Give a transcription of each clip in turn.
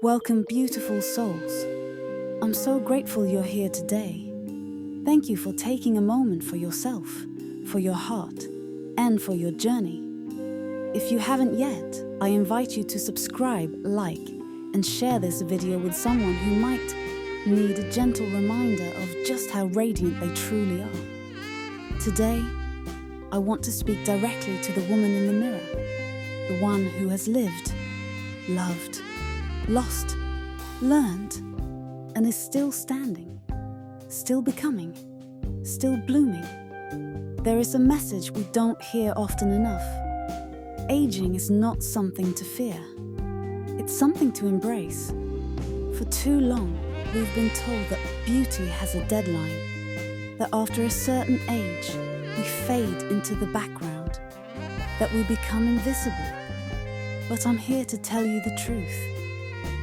Welcome, beautiful souls. I'm so grateful you're here today. Thank you for taking a moment for yourself, for your heart, and for your journey. If you haven't yet, I invite you to subscribe, like, and share this video with someone who might need a gentle reminder of just how radiant they truly are. Today, I want to speak directly to the woman in the mirror, the one who has lived, loved, lost, learned, and is still standing, still becoming, still blooming. There is a message we don't hear often enough. Aging is not something to fear. It's something to embrace. For too long, we've been told that beauty has a deadline, that after a certain age, we fade into the background, that we become invisible. But I'm here to tell you the truth.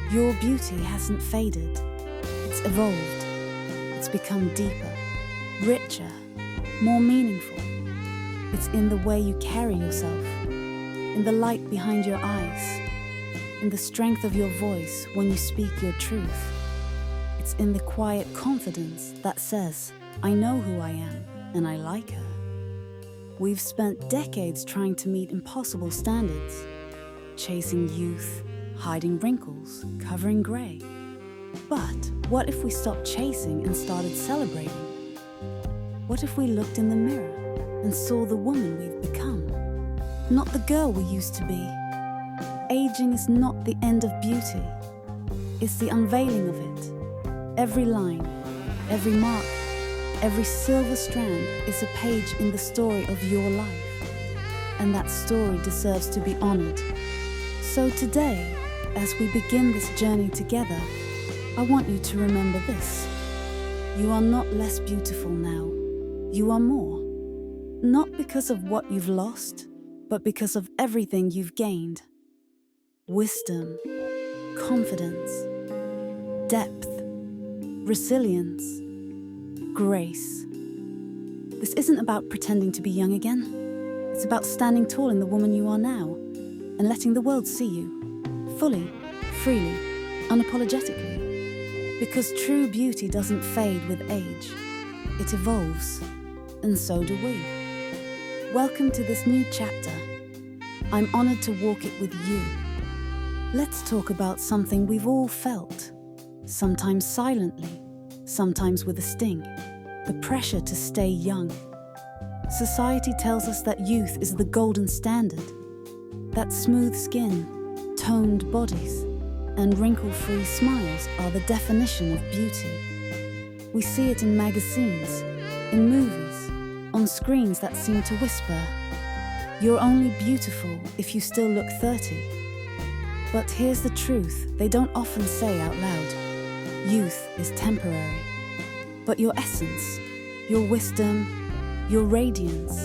Your beauty hasn't faded. It's evolved. It's become deeper, richer, more meaningful. It's in the way you carry yourself, in the light behind your eyes, in the strength of your voice when you speak your truth. It's in the quiet confidence that says, I know who I am and I like her. We've spent decades trying to meet impossible standards, chasing youth, hiding wrinkles, covering grey. But what if we stopped chasing and started celebrating? What if we looked in the mirror and saw the woman we've become, not the girl we used to be? Aging is not the end of beauty. It's the unveiling of it. Every line, every mark, every silver strand is a page in the story of your life. And that story deserves to be honored. So today, as we begin this journey together, I want you to remember this. You are not less beautiful now. You are more. Not because of what you've lost, but because of everything you've gained. Wisdom, confidence, depth, resilience, grace. This isn't about pretending to be young again. It's about standing tall in the woman you are now and letting the world see you, fully, freely, unapologetically. Because true beauty doesn't fade with age. It evolves, and so do we. Welcome to this new chapter. I'm honored to walk it with you. Let's talk about something we've all felt, sometimes silently, sometimes with a sting, the pressure to stay young. Society tells us that youth is the golden standard, that smooth skin, toned bodies, and wrinkle-free smiles are the definition of beauty. We see it in magazines, in movies, on screens that seem to whisper, "You're only beautiful if you still look 30. But here's the truth they don't often say out loud. Youth is temporary. But your essence, your wisdom, your radiance,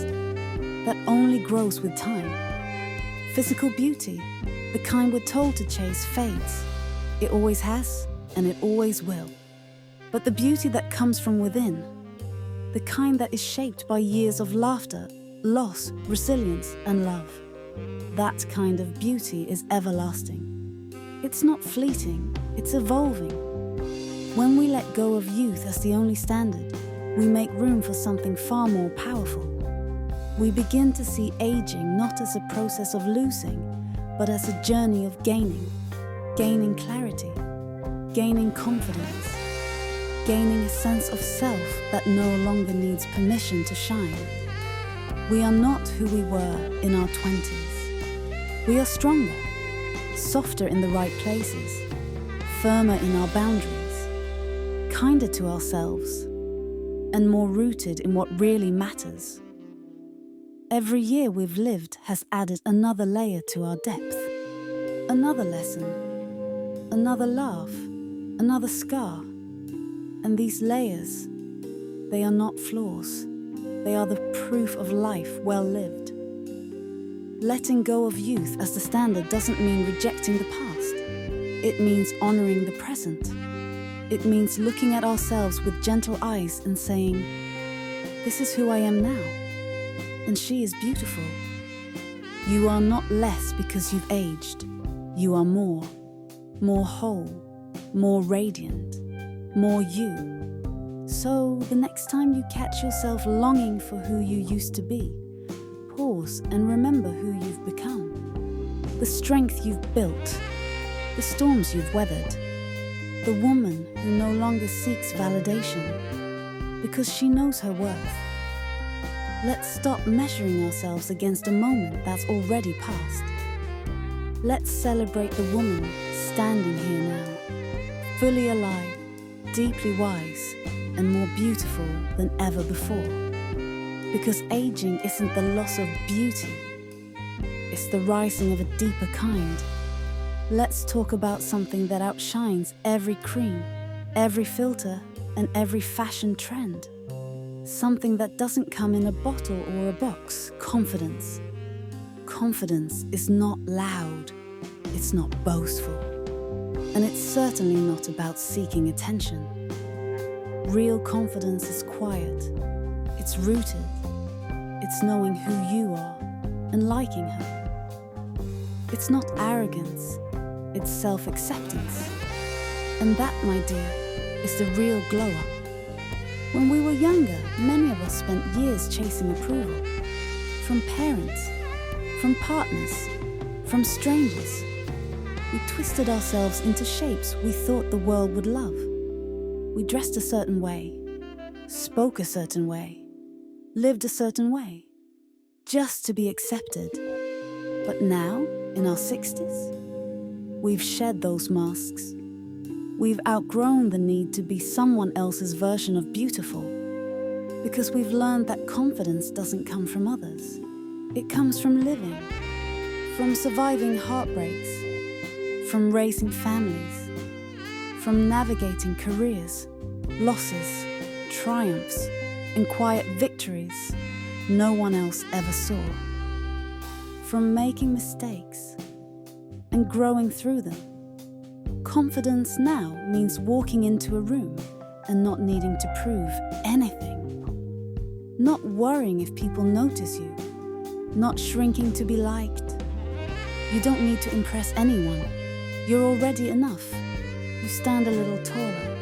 that only grows with time. Physical beauty, the kind we're told to chase, fades. It always has, and it always will. But the beauty that comes from within, the kind that is shaped by years of laughter, loss, resilience, and love, that kind of beauty is everlasting. It's not fleeting, it's evolving. When we let go of youth as the only standard, we make room for something far more powerful. We begin to see aging not as a process of losing, but as a journey of gaining clarity, gaining confidence, gaining a sense of self that no longer needs permission to shine. We are not who we were in our 20s. We are stronger, softer in the right places, firmer in our boundaries, kinder to ourselves, and more rooted in what really matters. Every year we've lived has added another layer to our depth, another lesson, another laugh, another scar. And these layers, they are not flaws. They are the proof of life well lived. Letting go of youth as the standard doesn't mean rejecting the past. It means honoring the present. It means looking at ourselves with gentle eyes and saying, "This is who I am now, and she is beautiful." You are not less because you've aged. You are more. more whole, more radiant, more you. So the next time you catch yourself longing for who you used to be, pause and remember who you've become. The strength you've built, the storms you've weathered, the woman who no longer seeks validation because she knows her worth. Let's stop measuring ourselves against a moment that's already passed. Let's celebrate the woman standing here now, fully alive, deeply wise, and more beautiful than ever before. Because aging isn't the loss of beauty, it's the rising of a deeper kind. Let's talk about something that outshines every cream, every filter, and every fashion trend. Something that doesn't come in a bottle or a box. Confidence. Confidence is not loud, it's not boastful, and it's certainly not about seeking attention. Real confidence is quiet, it's rooted, it's knowing who you are and liking her. It's not arrogance, it's self-acceptance. And that, my dear, is the real glow-up. When we were younger, many of us spent years chasing approval. From parents, from partners, from strangers. We twisted ourselves into shapes we thought the world would love. We dressed a certain way, spoke a certain way, lived a certain way, just to be accepted. But now, in our 60s, we've shed those masks. We've outgrown the need to be someone else's version of beautiful, because we've learned that confidence doesn't come from others. It comes from living, from surviving heartbreaks, from raising families, from navigating careers, losses, triumphs, and quiet victories no one else ever saw. From making mistakes and growing through them. Confidence now means walking into a room and not needing to prove anything. Not worrying if people notice you. Not shrinking to be liked. You don't need to impress anyone. You're already enough. You stand a little taller.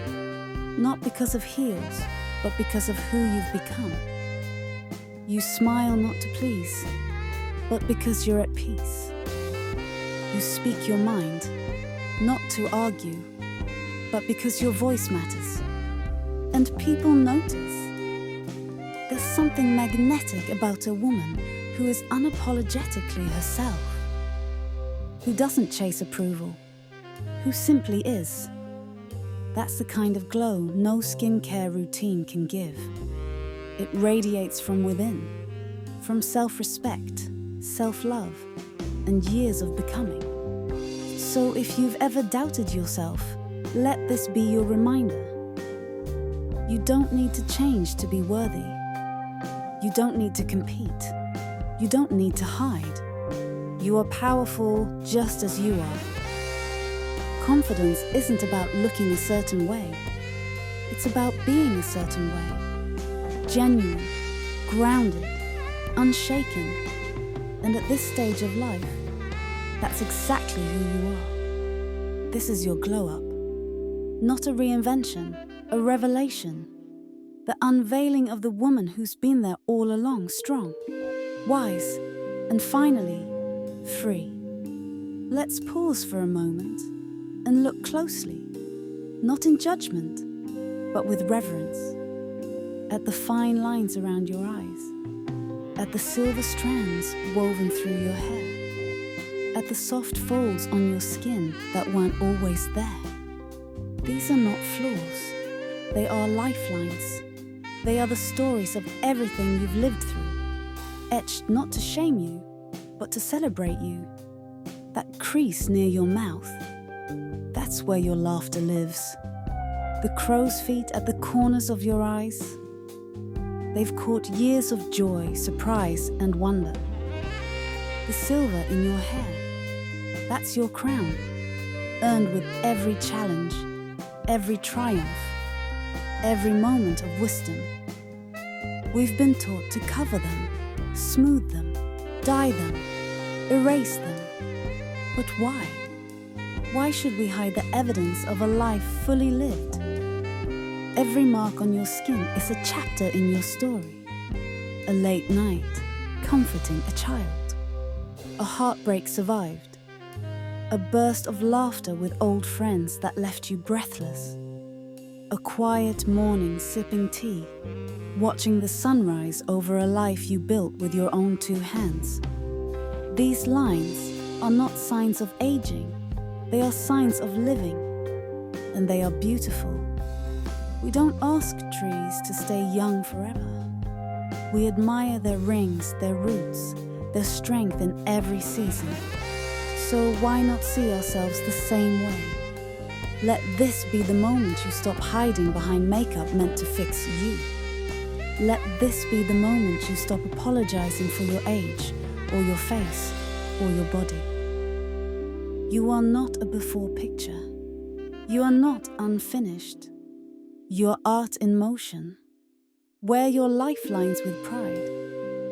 Not because of heels, but because of who you've become. You smile not to please, but because you're at peace. You speak your mind, not to argue, but because your voice matters. And people notice. There's something magnetic about a woman who is unapologetically herself, who doesn't chase approval, who simply is. That's the kind of glow no skincare routine can give. It radiates from within, from self-respect, self-love, and years of becoming. So if you've ever doubted yourself, let this be your reminder. You don't need to change to be worthy. You don't need to compete. You don't need to hide. You are powerful just as you are. Confidence isn't about looking a certain way. It's about being a certain way. Genuine, grounded, unshaken. And at this stage of life, that's exactly who you are. This is your glow-up. Not a reinvention, a revelation. The unveiling of the woman who's been there all along, strong, wise, and finally, free. Let's pause for a moment and look closely, not in judgment, but with reverence, at the fine lines around your eyes, at the silver strands woven through your hair, at the soft folds on your skin that weren't always there. These are not flaws, they are lifelines. They are the stories of everything you've lived through, etched not to shame you, but to celebrate you. That crease near your mouth, that's where your laughter lives. The crow's feet at the corners of your eyes, they've caught years of joy, surprise, and wonder. The silver in your hair, that's your crown, earned with every challenge, every triumph, every moment of wisdom. We've been taught to cover them, smooth them, dye them, erase them. But why? Why should we hide the evidence of a life fully lived? Every mark on your skin is a chapter in your story. A late night, comforting a child. A heartbreak survived. A burst of laughter with old friends that left you breathless. A quiet morning sipping tea, watching the sunrise over a life you built with your own two hands. These lines are not signs of aging, they are signs of living, and they are beautiful. We don't ask trees to stay young forever. We admire their rings, their roots, their strength in every season. So why not see ourselves the same way? Let this be the moment you stop hiding behind makeup meant to fix you. Let this be the moment you stop apologizing for your age, or your face, or your body. You are not a before picture. You are not unfinished. You are art in motion. Wear your lifelines with pride.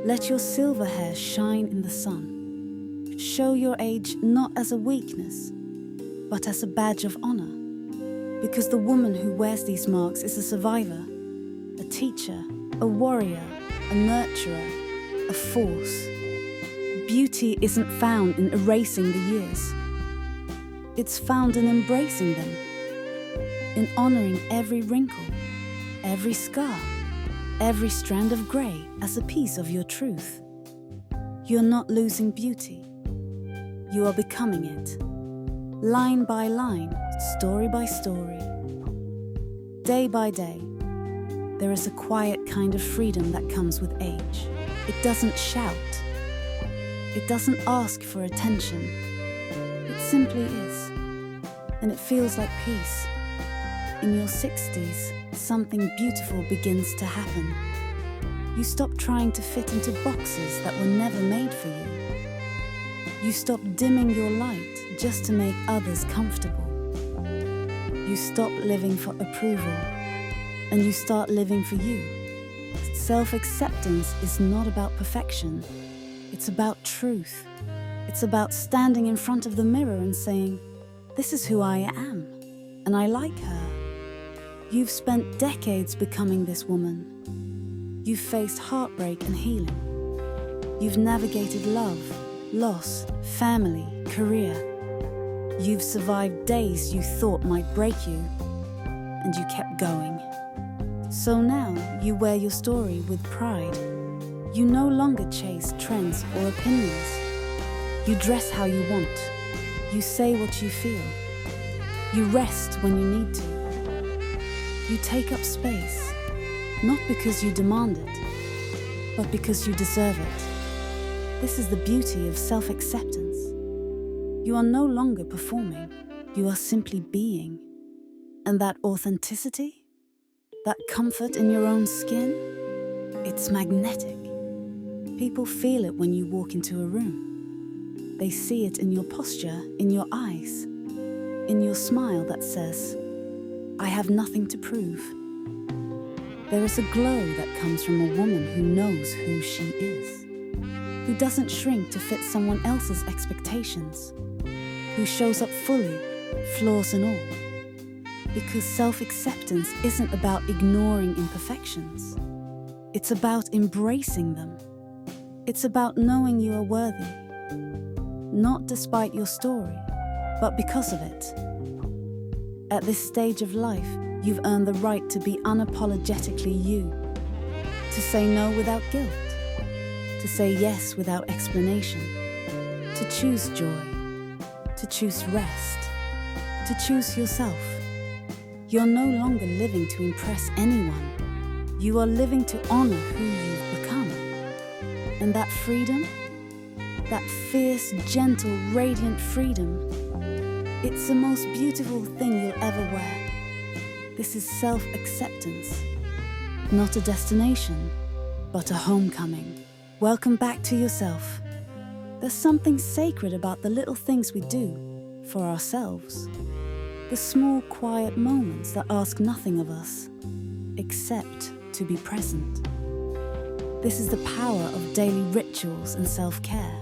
Let your silver hair shine in the sun. Show your age not as a weakness, but as a badge of honor. Because the woman who wears these marks is a survivor, a teacher, a warrior, a nurturer, a force. Beauty isn't found in erasing the years. It's found in embracing them, in honoring every wrinkle, every scar, every strand of grey as a piece of your truth. You're not losing beauty. You are becoming it. Line by line, story by story. Day by day, there is a quiet kind of freedom that comes with age. It doesn't shout. It doesn't ask for attention. It simply is. And it feels like peace. In your 60s, something beautiful begins to happen. You stop trying to fit into boxes that were never made for you. You stop dimming your light just to make others comfortable. You stop living for approval, and you start living for you. Self-acceptance is not about perfection. It's about truth. It's about standing in front of the mirror and saying, "This is who I am, and I like her." You've spent decades becoming this woman. You've faced heartbreak and healing. You've navigated love, loss, family, career. You've survived days you thought might break you, and you kept going. So now you wear your story with pride. You no longer chase trends or opinions. You dress how you want. You say what you feel. You rest when you need to. You take up space, not because you demand it, but because you deserve it. This is the beauty of self-acceptance. You are no longer performing, you are simply being. And that authenticity, that comfort in your own skin, it's magnetic. People feel it when you walk into a room. They see it in your posture, in your eyes, in your smile that says, "I have nothing to prove." There is a glow that comes from a woman who knows who she is, who doesn't shrink to fit someone else's expectations, who shows up fully, flaws and all. Because self-acceptance isn't about ignoring imperfections. It's about embracing them. It's about knowing you are worthy, not despite your story, but because of it. At this stage of life, you've earned the right to be unapologetically you, to say no without guilt, to say yes without explanation, to choose joy, to choose rest, to choose yourself. You're no longer living to impress anyone. You are living to honor who you've become. And that freedom, that fierce, gentle, radiant freedom, it's the most beautiful thing you'll ever wear. This is self-acceptance, not a destination, but a homecoming. Welcome back to yourself. There's something sacred about the little things we do for ourselves. The small, quiet moments that ask nothing of us, except to be present. This is the power of daily rituals and self-care.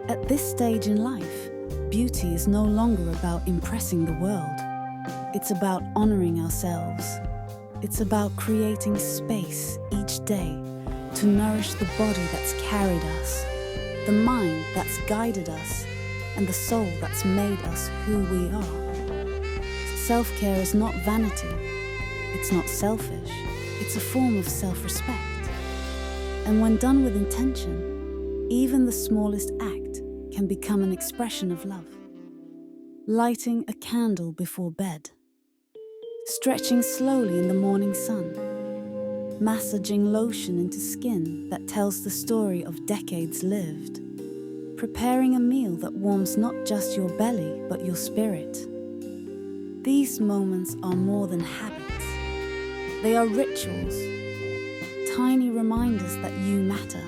At this stage in life, beauty is no longer about impressing the world. It's about honoring ourselves. It's about creating space each day to nourish the body that's carried us, the mind that's guided us, and the soul that's made us who we are. Self-care is not vanity. It's not selfish. It's a form of self-respect. And when done with intention, even the smallest act can become an expression of love. Lighting a candle before bed, stretching slowly in the morning sun, massaging lotion into skin that tells the story of decades lived, preparing a meal that warms not just your belly but your spirit. These moments are more than habits. They are rituals, tiny reminders that you matter,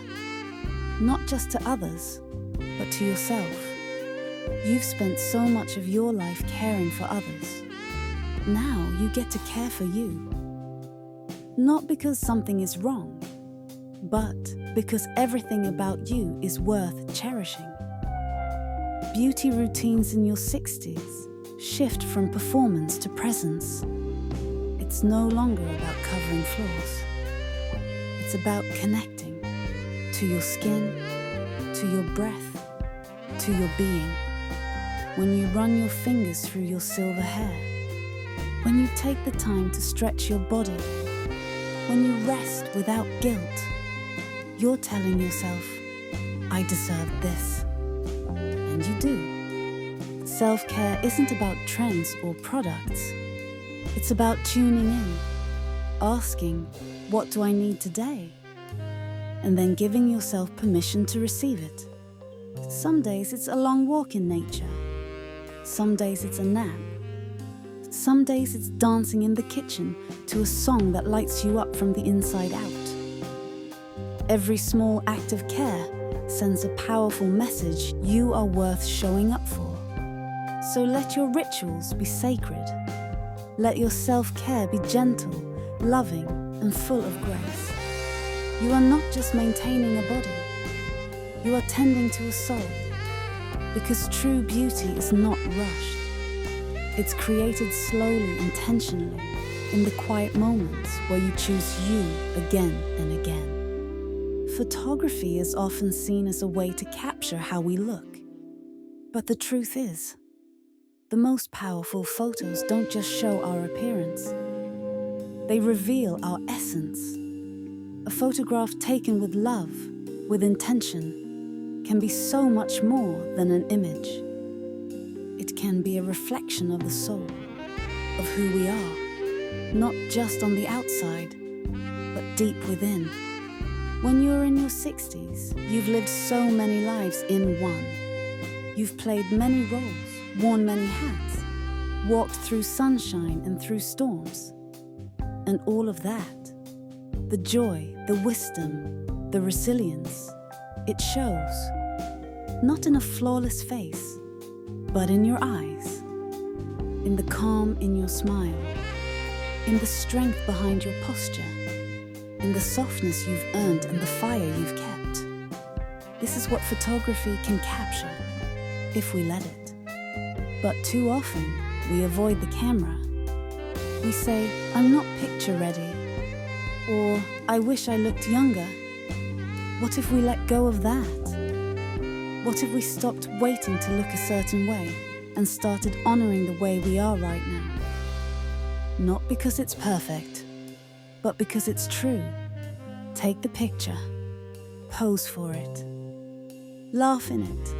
not just to others, but to yourself. You've spent so much of your life caring for others. Now you get to care for you. Not because something is wrong, but because everything about you is worth cherishing. Beauty routines in your 60s shift from performance to presence. It's no longer about covering flaws. It's about connecting to your skin, to your breath, to your being. When you run your fingers through your silver hair, when you take the time to stretch your body, when you rest without guilt, you're telling yourself, I deserve this. And you do. Self-care isn't about trends or products. It's about tuning in, asking, what do I need today? And then giving yourself permission to receive it. Some days it's a long walk in nature. Some days it's a nap. Some days it's dancing in the kitchen to a song that lights you up from the inside out. Every small act of care sends a powerful message you are worth showing up for. So let your rituals be sacred. Let your self-care be gentle, loving, and full of grace. You are not just maintaining a body. You are tending to a soul. Because true beauty is not rushed. It's created slowly, intentionally, in the quiet moments where you choose you again and again. Photography is often seen as a way to capture how we look. But the truth is, the most powerful photos don't just show our appearance. They reveal our essence. A photograph taken with love, with intention, can be so much more than an image. It can be a reflection of the soul, of who we are, not just on the outside, but deep within. When you're in your 60s, you've lived so many lives in one. You've played many roles, worn many hats, walked through sunshine and through storms. And all of that, the joy, the wisdom, the resilience, it shows, not in a flawless face, but in your eyes, in the calm in your smile, in the strength behind your posture, in the softness you've earned and the fire you've kept. This is what photography can capture, if we let it. But too often, we avoid the camera. We say, I'm not picture ready, or I wish I looked younger. What if we let go of that? What if we stopped waiting to look a certain way and started honoring the way we are right now? Not because it's perfect, but because it's true. Take the picture, pose for it, laugh in it.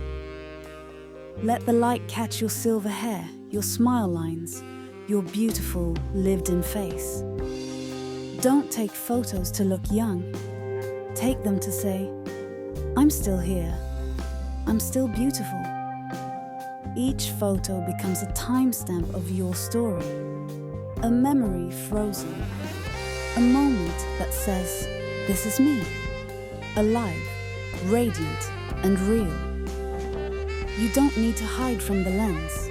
Let the light catch your silver hair, your smile lines, your beautiful, lived-in face. Don't take photos to look young. Take them to say, I'm still here. I'm still beautiful. Each photo becomes a timestamp of your story, a memory frozen, a moment that says, this is me, alive, radiant, and real. You don't need to hide from the lens.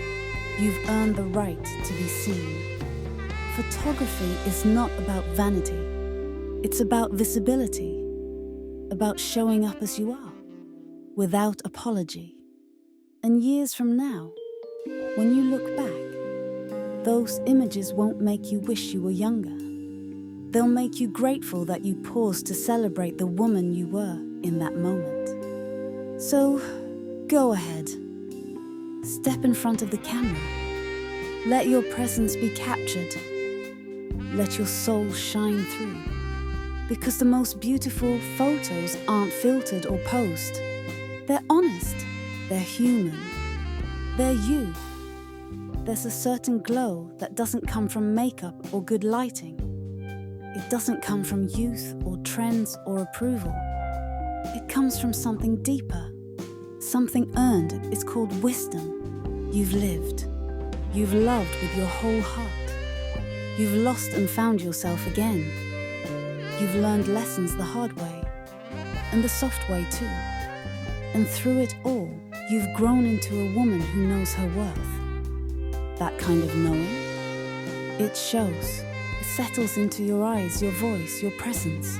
You've earned the right to be seen. Photography is not about vanity. It's about visibility, about showing up as you are, without apology. And years from now, when you look back, those images won't make you wish you were younger. They'll make you grateful that you paused to celebrate the woman you were in that moment. So, go ahead. Step in front of the camera. Let your presence be captured. Let your soul shine through. Because the most beautiful photos aren't filtered or posed. They're honest. They're human. They're you. There's a certain glow that doesn't come from makeup or good lighting. It doesn't come from youth or trends or approval. It comes from something deeper, something earned. It's called wisdom. You've lived. You've loved with your whole heart. You've lost and found yourself again. You've learned lessons the hard way, and the soft way too. And through it all, you've grown into a woman who knows her worth. That kind of knowing, it shows. It settles into your eyes, your voice, your presence.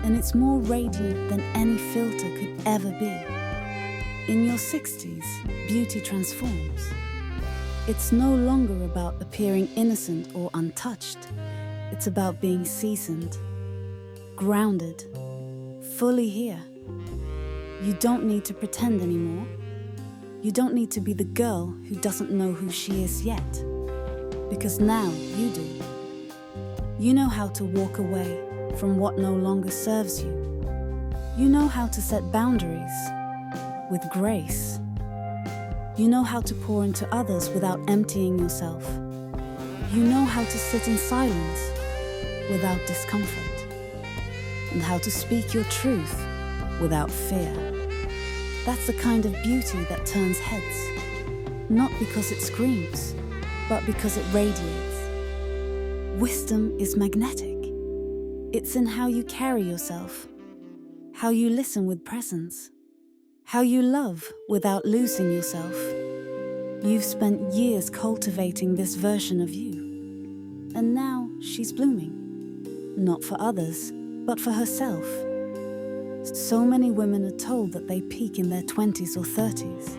And it's more radiant than any filter could ever be. In your 60s, beauty transforms. It's no longer about appearing innocent or untouched. It's about being seasoned, grounded, fully here. You don't need to pretend anymore. You don't need to be the girl who doesn't know who she is yet. Because now you do. You know how to walk away from what no longer serves you. You know how to set boundaries with grace. You know how to pour into others without emptying yourself. You know how to sit in silence without discomfort. And how to speak your truth without fear. That's the kind of beauty that turns heads. Not because it screams, but because it radiates. Wisdom is magnetic. It's in how you carry yourself, how you listen with presence, how you love without losing yourself. You've spent years cultivating this version of you, and now she's blooming, not for others, but for herself. So many women are told that they peak in their 20s or 30s.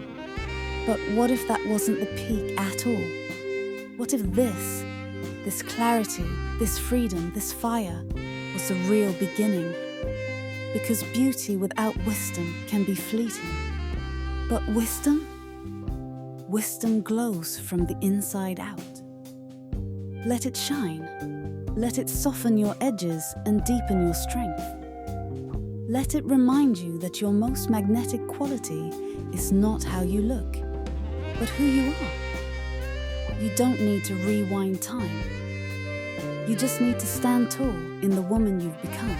But what if that wasn't the peak at all? What if this clarity, this freedom, this fire was the real beginning? Because beauty without wisdom can be fleeting. But wisdom glows from the inside out. Let it shine. Let it soften your edges and deepen your strength. Let it remind you that your most magnetic quality is not how you look, but who you are. You don't need to rewind time. You just need to stand tall in the woman you've become.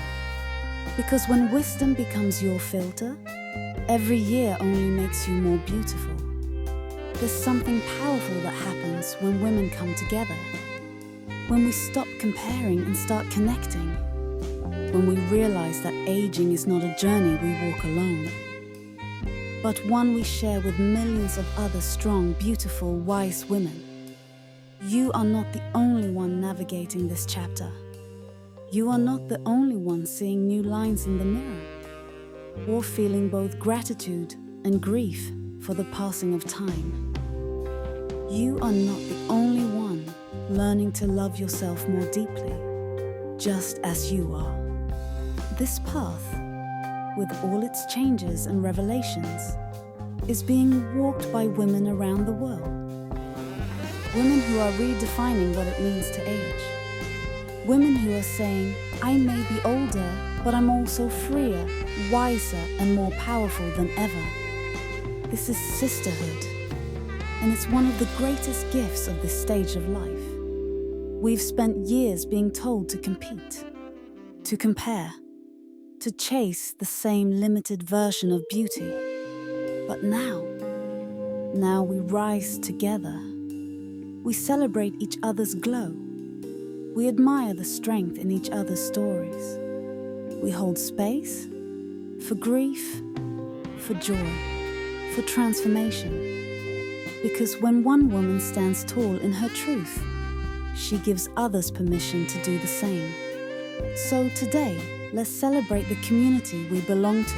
Because when wisdom becomes your filter, every year only makes you more beautiful. There's something powerful that happens when women come together. When we stop comparing and start connecting. When we realize that aging is not a journey we walk alone, but one we share with millions of other strong, beautiful, wise women. You are not the only one navigating this chapter. You are not the only one seeing new lines in the mirror, or feeling both gratitude and grief for the passing of time. You are not the only one learning to love yourself more deeply, just as you are. This path, with all its changes and revelations, is being walked by women around the world. Women who are redefining what it means to age. Women who are saying, I may be older, but I'm also freer, wiser, and more powerful than ever. This is sisterhood, and it's one of the greatest gifts of this stage of life. We've spent years being told to compete, to compare, to chase the same limited version of beauty. But now we rise together. We celebrate each other's glow. We admire the strength in each other's stories. We hold space for grief, for joy, for transformation. Because when one woman stands tall in her truth, she gives others permission to do the same. So today, let's celebrate the community we belong to.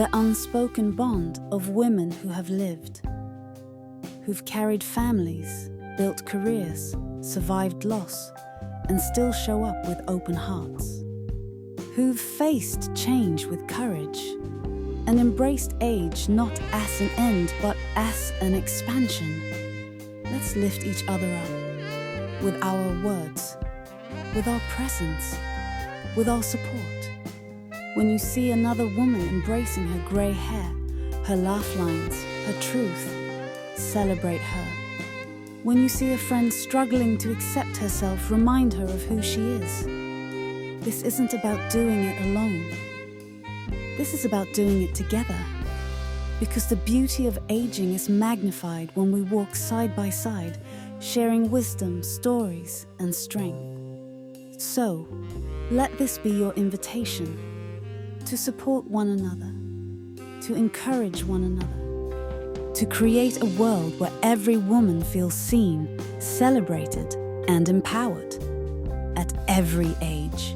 the unspoken bond of women who have lived, who've carried families, built careers, survived loss, and still show up with open hearts, who've faced change with courage and embraced age not as an end but as an expansion. Let's lift each other up with our words, with our presence, with our support. When you see another woman embracing her grey hair, her laugh lines, her truth, celebrate her. When you see a friend struggling to accept herself, remind her of who she is. This isn't about doing it alone. This is about doing it together. Because the beauty of aging is magnified when we walk side by side, sharing wisdom, stories, and strength. So, let this be your invitation to support one another, to encourage one another, to create a world where every woman feels seen, celebrated, and empowered at every age.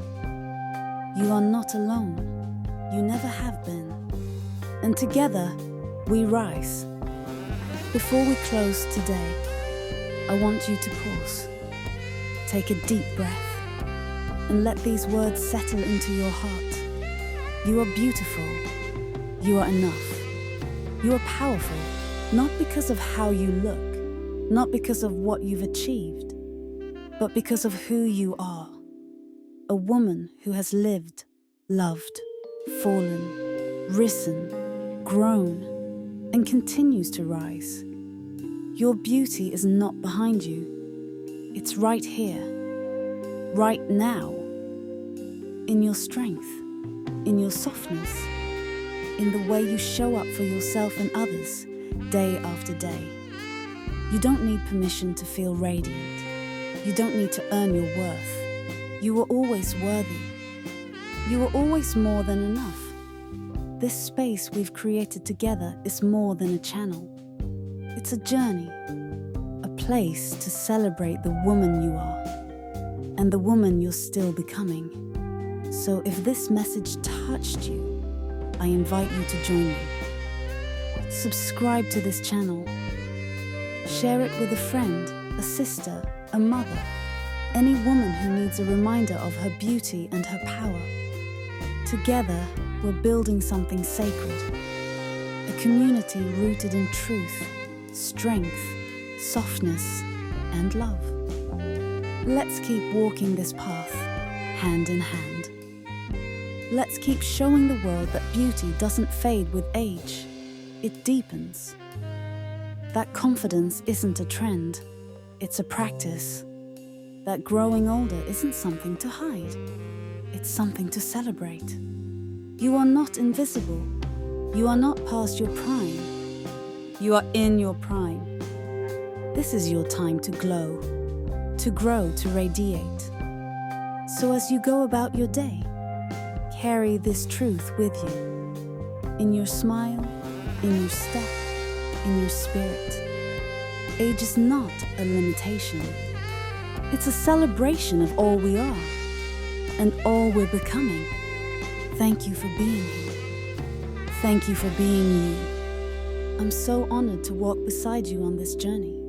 You are not alone. You never have been. And together, we rise. Before we close today, I want you to pause. Take a deep breath and let these words settle into your heart. You are beautiful. You are enough. You are powerful, not because of how you look, not because of what you've achieved, but because of who you are. A woman who has lived, loved, fallen, risen, grown, and continues to rise. Your beauty is not behind you. It's right here, right now, in your strength, in your softness, in the way you show up for yourself and others, day after day. You don't need permission to feel radiant. You don't need to earn your worth. You are always worthy. You are always more than enough. This space we've created together is more than a channel. It's a journey, a place to celebrate the woman you are and the woman you're still becoming. So if this message touched you, I invite you to join me. Subscribe to this channel. Share it with a friend, a sister, a mother, any woman who needs a reminder of her beauty and her power. Together, we're building something sacred, a community rooted in truth, strength, softness, and love. Let's keep walking this path, hand in hand. Let's keep showing the world that beauty doesn't fade with age, it deepens. That confidence isn't a trend, it's a practice. That growing older isn't something to hide, it's something to celebrate. You are not invisible. You are not past your prime. You are in your prime. This is your time to glow, to grow, to radiate. So as you go about your day, carry this truth with you. In your smile, in your step, in your spirit. Age is not a limitation. It's a celebration of all we are and all we're becoming. Thank you for being here. Thank you for being you. I'm so honored to walk beside you on this journey.